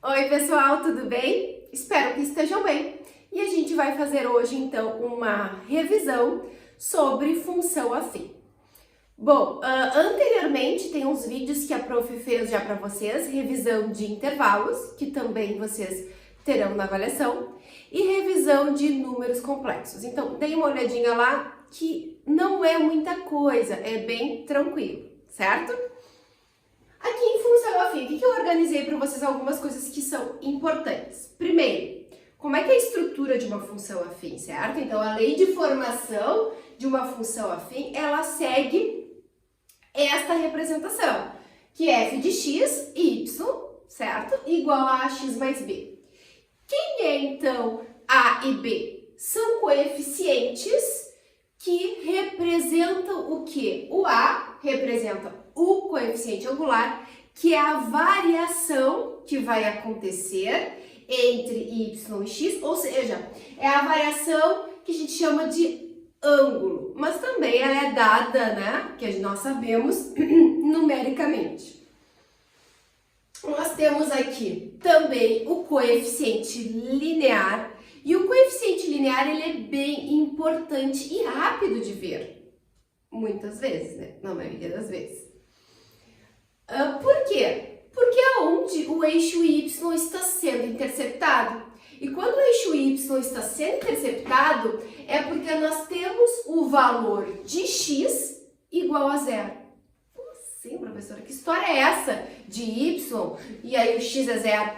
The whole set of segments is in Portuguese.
Oi pessoal, tudo bem? Espero que estejam bem. E a gente vai fazer hoje então uma revisão sobre função afim. Bom, anteriormente tem uns vídeos que a prof fez já para vocês, revisão de intervalos, que também vocês terão na avaliação, e revisão de números complexos. Então, deem uma olhadinha lá, que não é muita coisa, é bem tranquilo, certo? Aqui em função afim, o que eu organizei para vocês algumas coisas que são importantes. Primeiro, como é que é a estrutura de uma função afim, certo? Então, a lei de formação de uma função afim, ela segue esta representação, que é f de x, y, certo? Igual a x mais b. Quem é, então, a e b? São coeficientes que representam o quê? O a representa o coeficiente angular, que é a variação que vai acontecer entre y e x, ou seja, é a variação que a gente chama de ângulo, mas também ela é dada, né, que nós sabemos, numericamente. Nós temos aqui também o coeficiente linear, e o coeficiente linear ele é bem importante e rápido de ver, muitas vezes, né, na maioria das vezes. Por quê? Porque é onde o eixo y está sendo interceptado. E quando o eixo y está sendo interceptado, é porque nós temos o valor de x igual a zero. Como assim, professora? Que história é essa de y e aí o x é zero?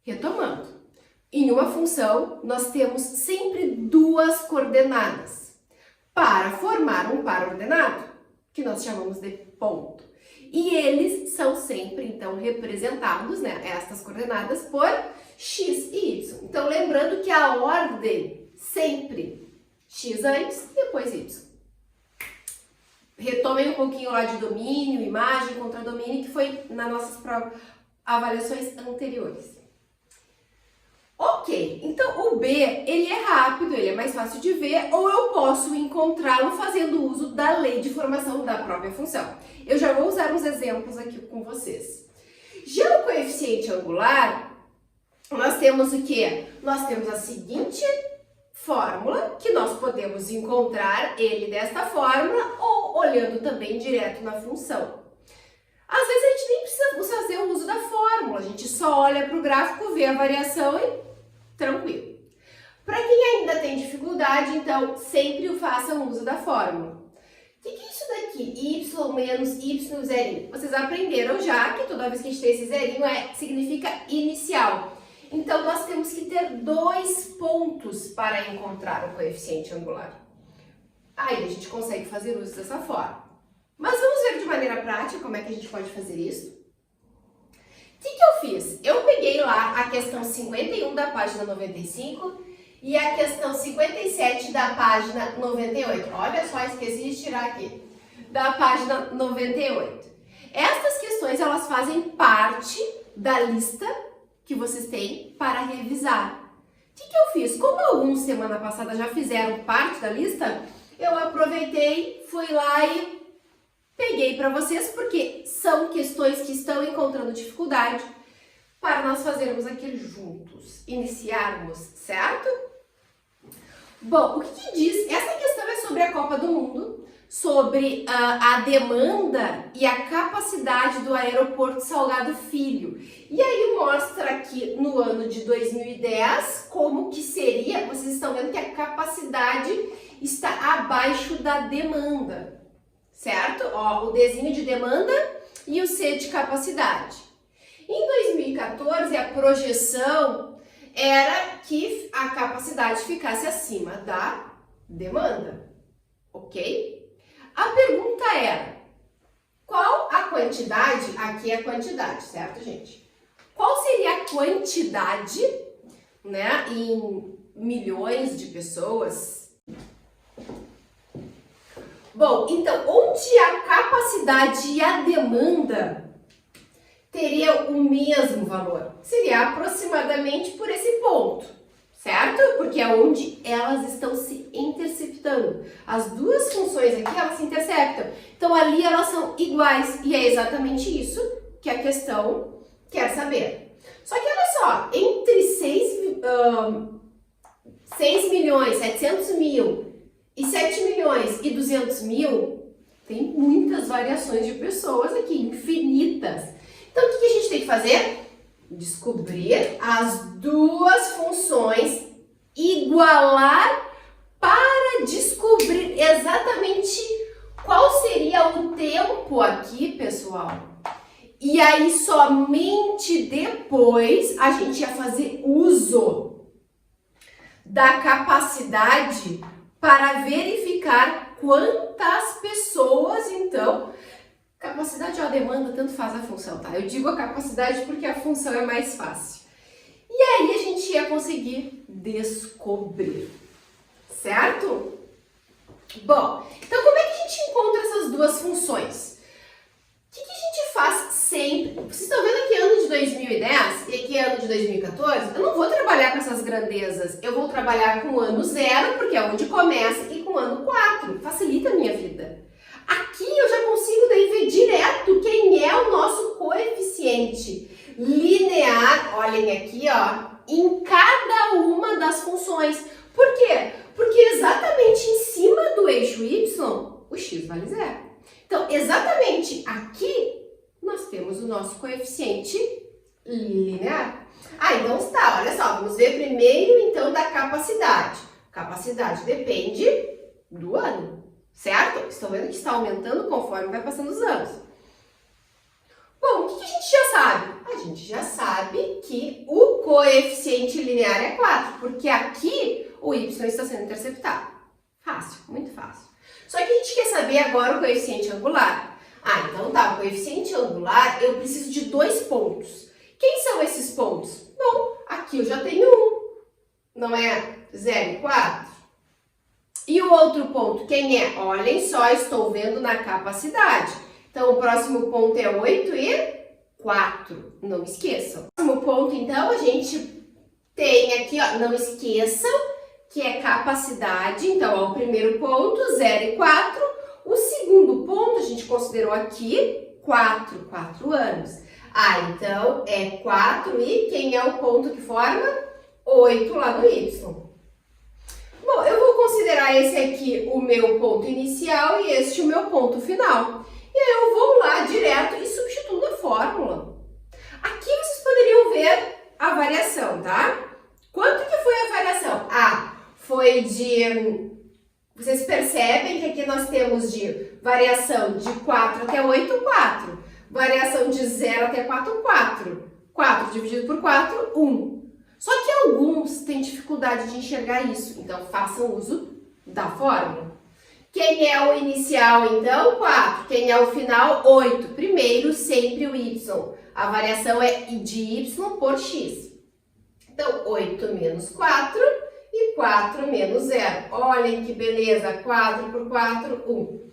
Retomando. Em uma função, nós temos sempre duas coordenadas para formar um par ordenado, que nós chamamos de ponto. E eles são sempre, então, representados, né, estas coordenadas, por x e y. Então, lembrando que a ordem sempre x antes e depois y. Retomem um pouquinho lá de domínio, imagem, contradomínio, que foi nas nossas avaliações anteriores. Ok, então o B, ele é rápido, ele é mais fácil de ver, ou eu posso encontrá-lo fazendo uso da lei de formação da própria função. Eu já vou usar uns exemplos aqui com vocês. Já o coeficiente angular, nós temos o quê? Nós temos a seguinte fórmula, que nós podemos encontrar ele desta fórmula, ou olhando também direto na função. Às vezes a gente nem precisa fazer o uso da fórmula, a gente só olha para o gráfico, vê a variação e tranquilo. Para quem ainda tem dificuldade, então sempre faça o uso da fórmula. O que é isso daqui? Y menos Y zerinho. Vocês aprenderam já que toda vez que a gente tem esse zerinho significa inicial. Então nós temos que ter dois pontos para encontrar o coeficiente angular. Aí a gente consegue fazer uso dessa forma. Mas vamos ver de maneira prática como é que a gente pode fazer isso. O que eu fiz? Eu peguei lá a questão 51 da página 95 e a questão 57 da página 98. Olha só, esqueci de tirar aqui. Da página 98. Estas questões, elas fazem parte da lista que vocês têm para revisar. O que eu fiz? Como alguns semana passada já fizeram parte da lista, eu aproveitei, fui lá e peguei para vocês, porque são questões que estão encontrando dificuldade para nós fazermos aqui juntos, iniciarmos, certo? Bom, o que diz? Essa questão é sobre a Copa do Mundo, sobre a demanda e a capacidade do aeroporto Salgado Filho. E aí mostra aqui no ano de 2010 como que seria, vocês estão vendo que a capacidade está abaixo da demanda. Certo? Ó, o Dzinho de demanda e o C de capacidade. Em 2014, a projeção era que a capacidade ficasse acima da demanda. Ok? A pergunta era, qual a quantidade? Aqui é a quantidade, certo, gente? Qual seria a quantidade, né, em milhões de pessoas? Bom, então, onde a capacidade e a demanda teria o mesmo valor? Seria aproximadamente por esse ponto, certo? Porque é onde elas estão se interceptando. As duas funções aqui, elas se interceptam. Então, ali elas são iguais. E é exatamente isso que a questão quer saber. Só que olha só, entre 6 milhões, 700 mil e 7 milhões e 200 mil, tem muitas variações de pessoas aqui, infinitas. Então, o que a gente tem que fazer? Descobrir as duas funções, igualar para descobrir exatamente qual seria o tempo aqui, pessoal. E aí, somente depois, a gente ia fazer uso da capacidade para verificar quantas pessoas, então, capacidade ou a demanda, tanto faz a função, tá? Eu digo a capacidade porque a função é mais fácil. E aí, a gente ia conseguir descobrir, certo? Bom, então como é que a gente encontra essas duas funções? O que a gente faz sempre? Vocês estão vendo aqui ano de 2010 e aqui ano de 2014? Eu não vou trabalhar com essas grandezas. Eu vou trabalhar com o ano 0, porque é onde começa, e com o ano 4. Facilita a minha vida. Aqui eu já consigo daí ver direto quem é o nosso coeficiente linear. Olhem aqui, ó, em cada uma das funções. Por quê? Porque exatamente em cima do eixo y, o x vale 0. Então, exatamente aqui, nós temos o nosso coeficiente linear. Ah, então está, olha só, vamos ver primeiro, então, da capacidade. Capacidade depende do ano, certo? Estão vendo que está aumentando conforme vai passando os anos. Bom, o que a gente já sabe? A gente já sabe que o coeficiente linear é 4, porque aqui o y está sendo interceptado. Fácil, muito fácil. Só que a gente quer saber agora o coeficiente angular. Ah, então tá, o coeficiente angular, eu preciso de 2 pontos. Quem são esses pontos? Bom, aqui eu já tenho um, não é 0 e 4? E o outro ponto, quem é? Olhem só, estou vendo na capacidade. Então, o próximo ponto é 8 e 4. Não esqueçam. O próximo ponto, então, a gente tem aqui, ó, não esqueçam, que é capacidade. Então, ó, o primeiro ponto, 0 e 4. O segundo ponto, a gente considerou aqui 4 anos. Ah, então, é 4 e quem é o ponto que forma? 8 lá no y. Bom, eu vou considerar esse aqui o meu ponto inicial e este o meu ponto final. E aí eu vou lá direto e substituo na fórmula. Aqui vocês poderiam ver a variação, tá? Quanto que foi a variação? Ah, foi de... Vocês percebem que aqui nós temos de variação de 4 até 8, 4. Variação de 0 até 4, 4. 4 dividido por 4, 1. Só que alguns têm dificuldade de enxergar isso, então façam uso da fórmula. Quem é o inicial, então? 4. Quem é o final? 8. Primeiro, sempre o y. A variação é de y por x. Então, 8 menos 4 e 4 menos 0. Olhem que beleza, 4 por 4, 1.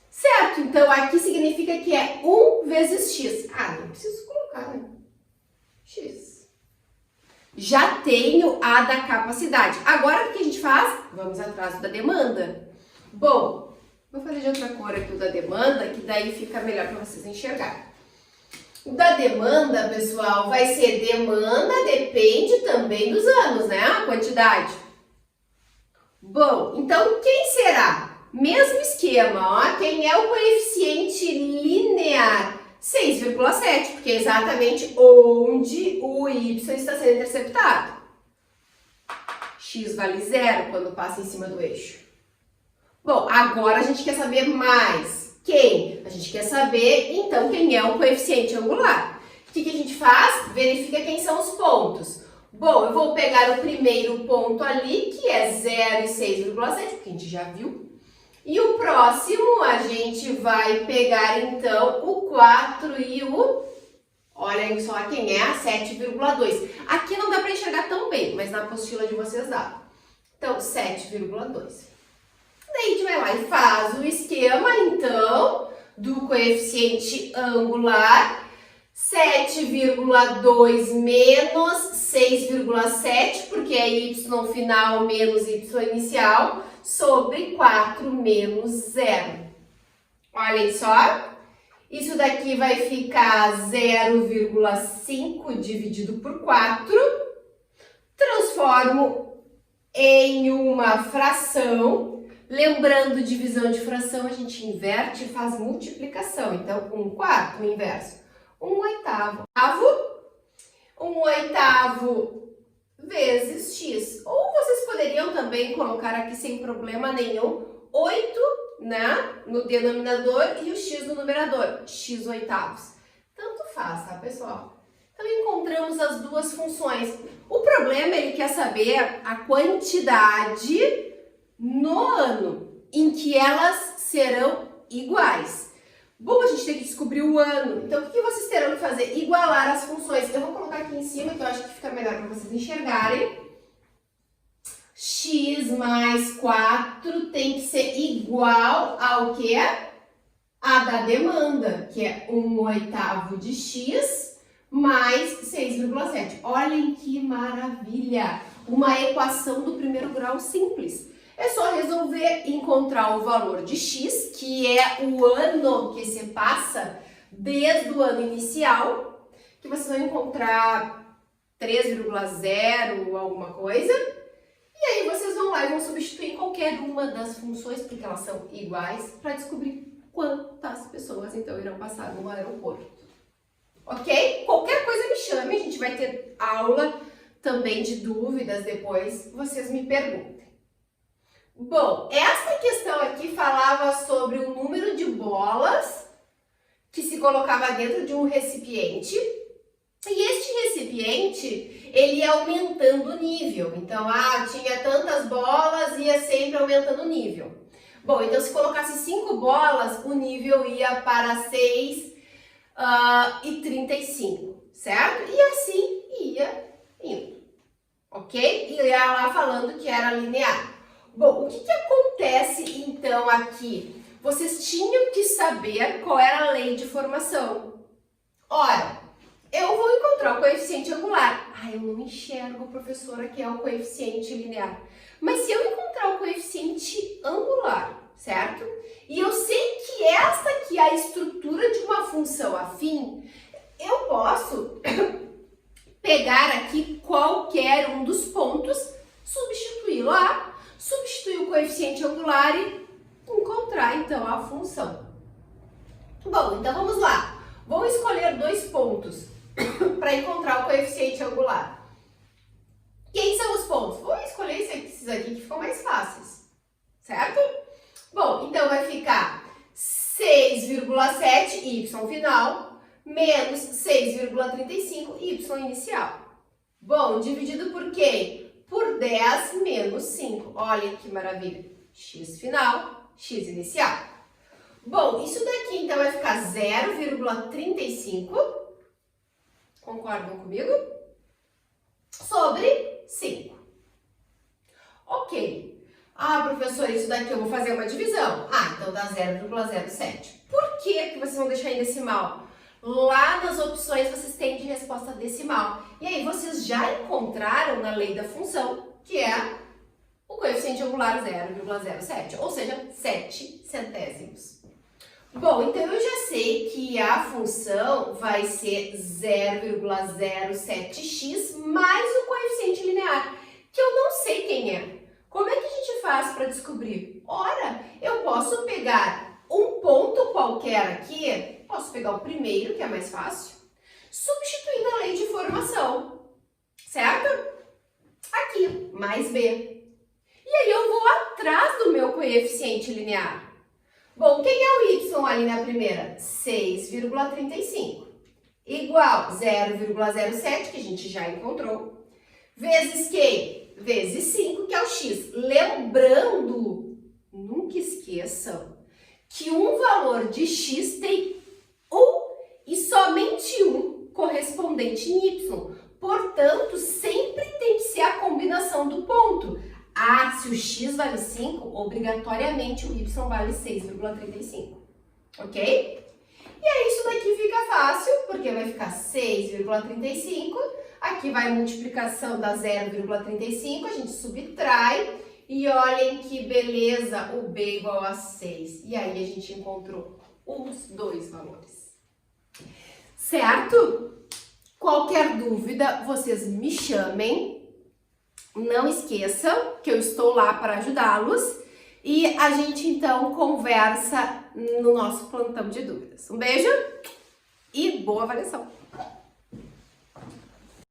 Certo, então aqui significa que é 1 vezes x. Ah, não preciso colocar, né? X. Já tenho a da capacidade. Agora, o que a gente faz? Vamos atrás da demanda. Bom, vou fazer de outra cor aqui o da demanda, que daí fica melhor para vocês enxergarem. O da demanda, pessoal, vai ser demanda, depende também dos anos, né? A quantidade. Bom, então quem será? Mesmo esquema, ó. Quem é o coeficiente linear? 6,7, porque é exatamente onde o y está sendo interceptado. X vale 0 quando passa em cima do eixo. Bom, agora a gente quer saber mais. Quem? A gente quer saber, então, quem é o coeficiente angular. O que a gente faz? Verifica quem são os pontos. Bom, eu vou pegar o primeiro ponto ali, que é 0 e 6,7, porque a gente já viu. E o próximo, a gente vai pegar, então, o 4 e o... Olhem só quem é, 7,2. Aqui não dá para enxergar tão bem, mas na apostila de vocês dá. Então, 7,2. Daí a gente vai lá e faz o esquema, então, do coeficiente angular. 7,2 menos 6,7, porque é y final menos y inicial, sobre 4 menos 0. Olhem só. Isso daqui vai ficar 0,5 dividido por 4. Transformo em uma fração. Lembrando, divisão de fração, a gente inverte e faz multiplicação. Então, 1/4, o inverso. 1/8. 1/8 vezes x. Ou vocês poderiam também colocar aqui sem problema nenhum, 8, né, no denominador e o x no numerador, x/8. Tanto faz, tá, pessoal? Então, encontramos as duas funções. O problema, ele quer saber a quantidade no ano em que elas serão iguais. Bom, a gente tem que descobrir o ano. Então, o que vocês terão que fazer? Igualar as funções. Eu vou colocar aqui em cima, que eu acho que fica melhor para vocês enxergarem. X mais 4 tem que ser igual ao que? A da demanda, que é 1/8 de x mais 6,7. Olhem que maravilha! Uma equação do primeiro grau simples. É só resolver encontrar o valor de x, que é o ano que se passa desde o ano inicial, que vocês vão encontrar 3,0 alguma coisa. E aí vocês vão lá e vão substituir em qualquer uma das funções, porque elas são iguais, para descobrir quantas pessoas então irão passar no aeroporto. Ok? Qualquer coisa me chame, a gente vai ter aula também de dúvidas depois, vocês me perguntem. Bom, essa questão aqui falava sobre o número de bolas que se colocava dentro de um recipiente. E este recipiente, ele ia aumentando o nível. Então, tinha tantas bolas, ia sempre aumentando o nível. Bom, então se colocasse 5 bolas, o nível ia para 6,35, certo? E assim ia indo, ok? E ia lá falando que era linear. Bom, o que acontece então aqui? Vocês tinham que saber qual era a lei de formação. Ora, eu vou encontrar o coeficiente angular. Eu não enxergo, professora, que é o coeficiente linear. Mas se eu encontrar o coeficiente angular, certo? E eu sei que esta aqui é a estrutura de uma função afim, eu posso pegar aqui qualquer um dos pontos, substituir lá, substituir o coeficiente angular e encontrar, então, a função. Bom, então vamos lá. Vou escolher 2 pontos para encontrar o coeficiente angular. Quem são os pontos? Vou escolher esses aqui que ficam mais fáceis, certo? Bom, então vai ficar 6,7 y final menos 6,35 y inicial. Bom, dividido por quem? Por 10 menos 5. Olhem que maravilha. X final, x inicial. Bom, isso daqui então vai ficar 0,35. Concordam comigo? Sobre 5. Ok. Professor, isso daqui eu vou fazer uma divisão. Então dá 0,07. Por que vocês vão deixar em decimal? Lá nas opções vocês têm de resposta decimal. E aí vocês já encontraram na lei da função, que é o coeficiente angular 0,07, ou seja, 7 centésimos. Bom, então eu já sei que a função vai ser 0,07x mais o coeficiente linear, que eu não sei quem é. Como é que a gente faz para descobrir? Ora, eu posso pegar um ponto qualquer aqui, posso pegar o primeiro, que é mais fácil, substituindo a lei de formação, certo? Aqui, mais b. E aí eu vou atrás do meu coeficiente linear. Bom, quem é o y ali na primeira? 6,35. Igual 0,07, que a gente já encontrou, vezes quem? Vezes 5, que é o x. Lembrando, nunca esqueçam, que um valor de x tem um e somente um correspondente em y. Portanto, sempre tem que ser a combinação do ponto. Se o x vale 5, obrigatoriamente o y vale 6,35. Ok? E aí isso daqui fica fácil, porque vai ficar 6,35. Aqui vai a multiplicação da 0,35, a gente subtrai. E olhem que beleza, o b igual a 6. E aí a gente encontrou os dois valores. certo? Qualquer dúvida, vocês me chamem. Não esqueçam que eu estou lá para ajudá-los. E a gente então conversa no nosso plantão de dúvidas. Um beijo e boa avaliação!